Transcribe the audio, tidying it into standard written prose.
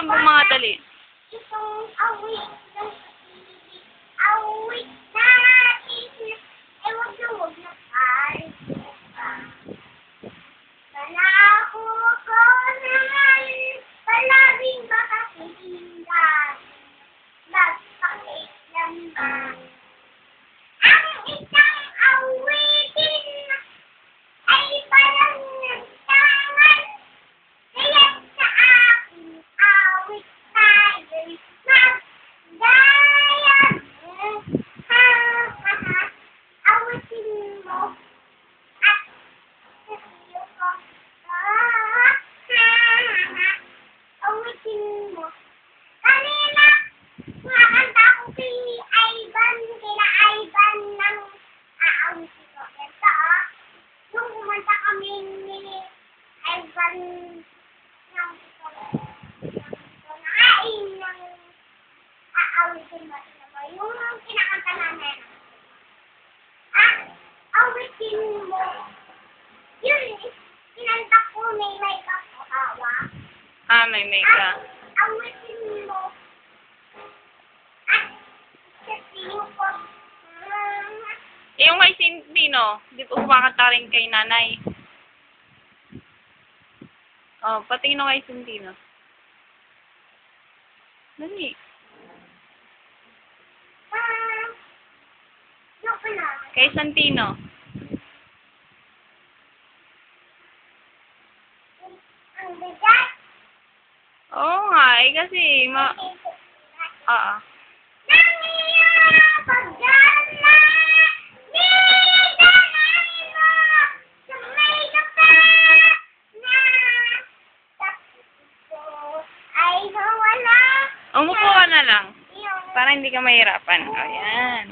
sambong mga dali. Itong awit ng awit natin. Huwag na Panako ko naman, palaging makasindan. Nagpakit lang ba? Ang isang awitin ay parang nagtangan. Kaya sa aking awit tayo'y magdaya. Ha, ha, ha. Awitin mo at sabiyo ko. Ha, ha, ha. Awitin mo. Kanina, nakanta ko kila Ivan ng aawitin ko. Ito, nung kumanta kami ni Ivan ng nakain ng aawitin mo. Yung kinakanta namin. Awitin mo. Yun, kinanta ko may makeup ko hawa. May makeup. Awitin mo. At sabihin ko. Yung kay Sintino, di ko kumakanta rin kay nanay. Oh, pati no kay Sintino. Dali. Yung pala. Kay Santino. Ang bigat. Oo nga, kasi Oo. Umupo ka na lang. Para hindi ka mahirapan. O, yan.